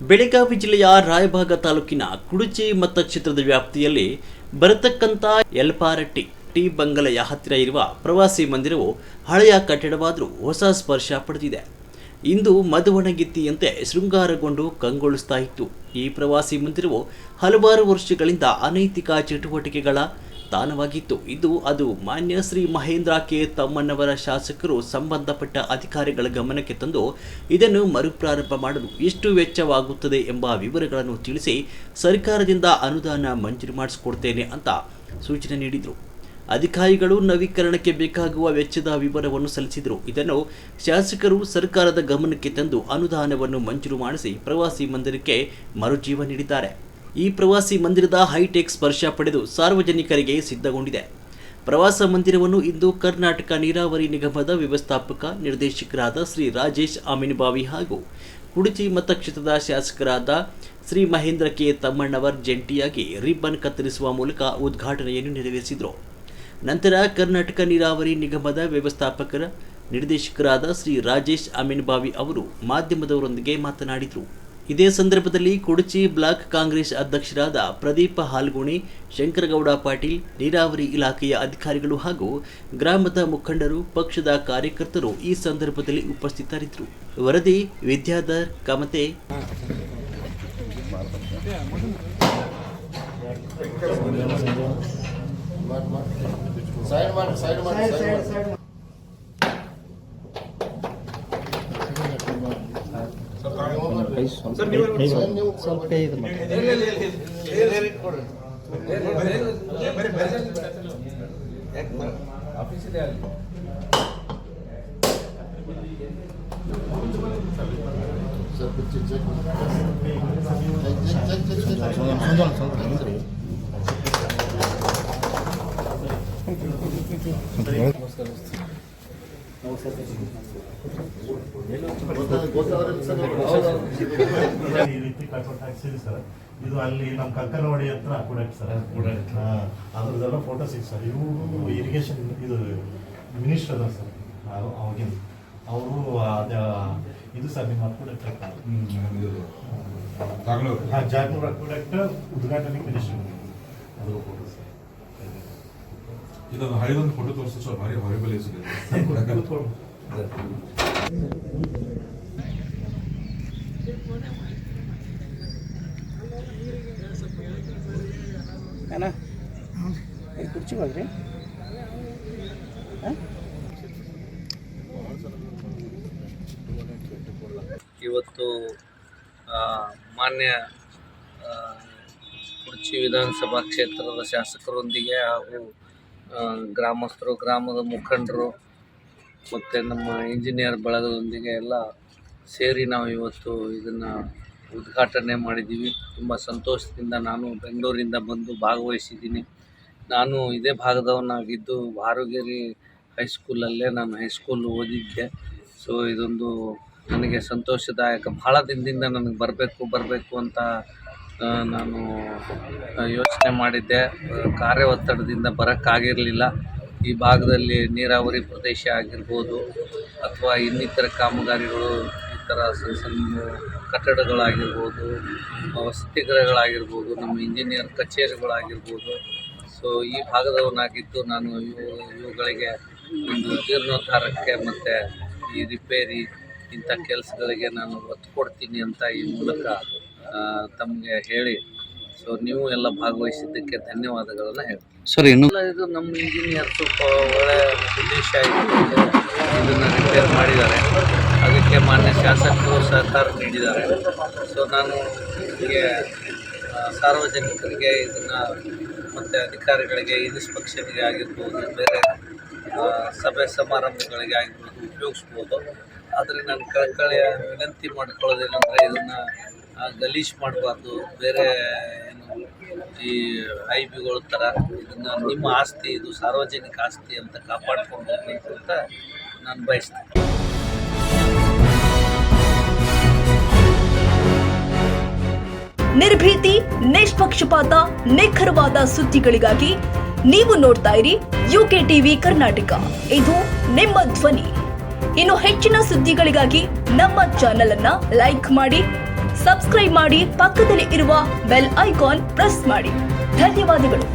ಬೆಳಗಾವಿ ಜಿಲ್ಲೆಯ ರಾಯಭಾಗ ತಾಲೂಕಿನ ಕುಡುಚಿ ಮತಕ್ಷೇತ್ರದ ವ್ಯಾಪ್ತಿಯಲ್ಲಿ ಬರತಕ್ಕಂಥ ಯಲ್ಪಾರಟ್ಟಿ ಟಿ ಬಂಗಲೆಯ ಹತ್ತಿರ ಇರುವ ಪ್ರವಾಸಿ ಮಂದಿರವು ಹಳೆಯ ಕಟ್ಟಡವಾದರೂ ಹೊಸ ಸ್ಪರ್ಶ ಪಡೆದಿದೆ. ಇಂದು ಮಧುವಣಗಿತ್ತಿಯಂತೆ ಶೃಂಗಾರಗೊಂಡು ಕಂಗೊಳಿಸ್ತಾ ಇತ್ತು. ಈ ಪ್ರವಾಸಿ ಮಂದಿರವು ಹಲವಾರು ವರ್ಷಗಳಿಂದ ಅನೈತಿಕ ಚಟುವಟಿಕೆಗಳ ತಾಣವಾಗಿತ್ತು. ಅದು ಮಾನ್ಯ ಶ್ರೀ ಮಹೇಂದ್ರ ಕೆ ತಮ್ಮಣ್ಣವರ ಶಾಸಕರು ಸಂಬಂಧಪಟ್ಟ ಅಧಿಕಾರಿಗಳ ಗಮನಕ್ಕೆ ತಂದು ಇದನ್ನು ಮರುಪ್ರಾರಂಭ ಮಾಡಲು ಎಷ್ಟು ವೆಚ್ಚವಾಗುತ್ತದೆ ಎಂಬ ವಿವರಗಳನ್ನು ತಿಳಿಸಿ ಸರ್ಕಾರದಿಂದ ಅನುದಾನ ಮಂಜೂರು ಮಾಡಿಸಿಕೊಡ್ತೇನೆ ಅಂತ ಸೂಚನೆ ನೀಡಿದರು. ಅಧಿಕಾರಿಗಳು ನವೀಕರಣಕ್ಕೆ ಬೇಕಾಗುವ ವೆಚ್ಚದ ವಿವರವನ್ನು ಸಲ್ಲಿಸಿದರು. ಇದನ್ನು ಶಾಸಕರು ಸರ್ಕಾರದ ಗಮನಕ್ಕೆ ತಂದು ಅನುದಾನವನ್ನು ಮಂಜೂರು ಮಾಡಿಸಿ ಪ್ರವಾಸಿ ಮಂದಿರಕ್ಕೆ ಮರುಜೀವ ನೀಡಿದ್ದಾರೆ. ಈ ಪ್ರವಾಸಿ ಮಂದಿರದ ಹೈಟೆಕ್ ಸ್ಪರ್ಶ ಪಡೆದು ಸಾರ್ವಜನಿಕರಿಗೆ ಸಿದ್ಧಗೊಂಡಿದೆ. ಪ್ರವಾಸ ಮಂದಿರವನ್ನು ಇಂದು ಕರ್ನಾಟಕ ನೀರಾವರಿ ನಿಗಮದ ವ್ಯವಸ್ಥಾಪಕ ನಿರ್ದೇಶಕರಾದ ಶ್ರೀ ರಾಜೇಶ್ ಅಮೀನ್ಬಾವಿ ಹಾಗೂ ಕುಡುಚಿ ಮತಕ್ಷೇತ್ರದ ಶಾಸಕರಾದ ಶ್ರೀ ಮಹೇಂದ್ರ ಕೆ ತಮ್ಮಣ್ಣವರ್ ಜಂಟಿಯಾಗಿ ರಿಬ್ಬನ್ ಕತ್ತರಿಸುವ ಮೂಲಕ ಉದ್ಘಾಟನೆಯನ್ನು ನೆರವೇರಿಸಿದರು. ನಂತರ ಕರ್ನಾಟಕ ನೀರಾವರಿ ನಿಗಮದ ವ್ಯವಸ್ಥಾಪಕರ ನಿರ್ದೇಶಕರಾದ ಶ್ರೀ ರಾಜೇಶ್ ಅಮೀನ್ಬಾವಿ ಅವರು ಮಾಧ್ಯಮದವರೊಂದಿಗೆ ಮಾತನಾಡಿದರು. ಇದೇ ಸಂದರ್ಭದಲ್ಲಿ ಕುಡುಚಿ ಬ್ಲಾಕ್ ಕಾಂಗ್ರೆಸ್ ಅಧ್ಯಕ್ಷರಾದ ಪ್ರದೀಪ ಹಾಲ್ಗುಣಿ, ಶಂಕರಗೌಡ ಪಾಟೀಲ್, ನೀರಾವರಿ ಇಲಾಖೆಯ ಅಧಿಕಾರಿಗಳು ಹಾಗೂ ಗ್ರಾಮದ ಮುಖಂಡರು, ಪಕ್ಷದ ಕಾರ್ಯಕರ್ತರು ಈ ಸಂದರ್ಭದಲ್ಲಿ ಉಪಸ್ಥಿತರಿದ್ದರು. ವರದಿ ವಿದ್ಯಾಧರ್ ಕಮತೆ. ಈ ರೀತಿ ಕಟ್ಔಟ್ ಹಾಕ್ಸಿರಿ ಸರ್. ಇದು ಅಲ್ಲಿ ನಮ್ಮ ಕಂಕನವಾಡಿ ಹತ್ರ ಕೊಡಕ್ಕೆ ಸರ್, ಅದ್ರದ್ದೆಲ್ಲ ಫೋಟೋ ಸಿಗ್ ಸರ್. ಇವರು ಇರಿಗೇಷನ್ ಇದು ಮಿನಿಸ್ಟರ್ ಅದ ಸರ್ ಅವಾಗಿನ ಅವರು ಇದು ಸರ್ ನಿಮ್ಮ ಕೊಡಕ್ಕೆ ಜಾಗ್ನೂರ್ ಕೊಡಕ್ಕೆ ಉದ್ಘಾಟನೆ ಮಿನಿಸ್ಟರ್ ಅದು ಫೋಟೋ ಸರ್. ಇದೊಂದು ಹಳೆದೊಂದು ಫೋಟೋ ತೋರಿಸಿ ಸರ್, ಭಾರಿ ಹೊರಬಲಿ ಕುರ್ಚಿ ಹೋಗ್ರಿ. ಇವತ್ತು ಮಾನ್ಯ ಕುರ್ಚಿ ವಿಧಾನಸಭಾ ಕ್ಷೇತ್ರದ ಶಾಸಕರೊಂದಿಗೆ ಹಾಗೂ ಗ್ರಾಮಸ್ಥರು, ಗ್ರಾಮದ ಮುಖಂಡರು ಮತ್ತು ನಮ್ಮ ಇಂಜಿನಿಯರ್ ಬಳಗದೊಂದಿಗೆ ಎಲ್ಲ ಸೇರಿ ನಾವು ಇವತ್ತು ಇದನ್ನು ಉದ್ಘಾಟನೆ ಮಾಡಿದ್ದೀವಿ. ತುಂಬ ಸಂತೋಷದಿಂದ ನಾನು ಬೆಂಗಳೂರಿಂದ ಬಂದು ಭಾಗವಹಿಸಿದ್ದೀನಿ. ನಾನು ಇದೇ ಭಾಗದವನಾಗಿದ್ದು ಹಾರುಗೇರಿ ಹೈಸ್ಕೂಲಲ್ಲೇ ನಾನು ಹೈಸ್ಕೂಲ್ ಓದಿದ್ದೆ. ಸೊ ಇದೊಂದು ನನಗೆ ಸಂತೋಷದಾಯಕ. ಭಾಳ ದಿನದಿಂದ ನನಗೆ ಬರಬೇಕು ಅಂತ ನಾನು ಯೋಚನೆ ಮಾಡಿದ್ದೆ. ಕಾರ್ಯ ಒತ್ತಡದಿಂದ ಬರೋಕ್ಕಾಗಿರಲಿಲ್ಲ. ಈ ಭಾಗದಲ್ಲಿ ನೀರಾವರಿ ಪ್ರದೇಶ ಆಗಿರ್ಬೋದು ಅಥವಾ ಇನ್ನಿತರ ಕಾಮಗಾರಿಗಳು, ಈ ಥರ ಸಣ್ಣ ಕಟ್ಟಡಗಳಾಗಿರ್ಬೋದು, ವಸತಿಗೃಹಗಳಾಗಿರ್ಬೋದು, ನಮ್ಮ ಇಂಜಿನಿಯರ್ ಕಚೇರಿಗಳಾಗಿರ್ಬೋದು. ಸೊ ಈ ಭಾಗದವನಾಗಿದ್ದು ನಾನು ಇವುಗಳಿಗೆ ಒಂದು ಜೀರ್ಣೋದ್ಧಾರಕ್ಕೆ ಮತ್ತು ಈ ರಿಪೇರಿ ಇಂಥ ಕೆಲಸಗಳಿಗೆ ನಾನು ಒತ್ತು ಕೊಡ್ತೀನಿ ಅಂತ ಈ ಮೂಲಕ ತಮಗೆ ಹೇಳಿ, ಸೊ ನೀವು ಎಲ್ಲ ಭಾಗವಹಿಸಿದ್ದಕ್ಕೆ ಧನ್ಯವಾದಗಳನ್ನು ಹೇಳ್ತೀನಿ ಸರ್. ಇದು ನಮ್ಮ ಇಂಜಿನಿಯರ್ ಸ್ವಲ್ಪ ಒಳ್ಳೆಯ ಉದ್ದೇಶ ಇದ್ದು ಇದನ್ನು ರಿಪೇರ್ ಮಾಡಿದ್ದಾರೆ. ಅದಕ್ಕೆ ಮಾನ್ಯ ಶಾಸಕರು ಸಹಕಾರ ನೀಡಿದ್ದಾರೆ. ಸೊ ನಾನು ಹೀಗೆ ಸಾರ್ವಜನಿಕರಿಗೆ ಇದನ್ನು ಮತ್ತು ಅಧಿಕಾರಿಗಳಿಗೆ, ಇನ್ಸ್ಪೆಕ್ಷನ್ಗೆ ಆಗಿರ್ಬೋದು, ಬೇರೆ ಸಭೆ ಸಮಾರಂಭಗಳಿಗೆ ಆಗಿರ್ಬೋದು ಉಪಯೋಗಿಸ್ಬೋದು. ಆದರೆ ನಾನು ಕಳಕಳಿಯ ವಿನಂತಿ ಮಾಡ್ಕೊಳ್ಳೋದೇನೆಂದರೆ ಇದನ್ನು ಗಲೀಜು ಮಾಡಬಾರ್ದು. ಬೇರೆ ಏನು ಈ ಐಬಿಗಳ ಥರ ಇದನ್ನು ನಿಮ್ಮ ಆಸ್ತಿ, ಇದು ಸಾರ್ವಜನಿಕ ಆಸ್ತಿ ಅಂತ ಕಾಪಾಡ್ಕೊಂಡು ಹೋಗಬೇಕು ಅಂತ ನಾನು ಬಯಸ್ತೀನಿ. ನಿರ್ಭೀತಿ, ನಿಷ್ಪಕ್ಷಪಾತ, ನಿಖರವಾದ ಸುದ್ದಿಗಳಿಗಾಗಿ ನೀವು ನೋಡ್ತಾ ಇರಿ ಯುಕೆ ಟಿವಿ ಕರ್ನಾಟಕ. ಇದು ನಿಮ್ಮ ಧ್ವನಿ. ಇನ್ನು ಹೆಚ್ಚಿನ ಸುದ್ದಿಗಳಿಗಾಗಿ ನಮ್ಮ ಚಾನೆಲ್ ಅನ್ನ ಲೈಕ್ ಮಾಡಿ, ಸಬ್ಸ್ಕ್ರೈಬ್ ಮಾಡಿ, ಪಕ್ಕದಲ್ಲಿ ಇರುವ ಬೆಲ್ ಐಕಾನ್ ಪ್ರೆಸ್ ಮಾಡಿ. ಧನ್ಯವಾದಗಳು.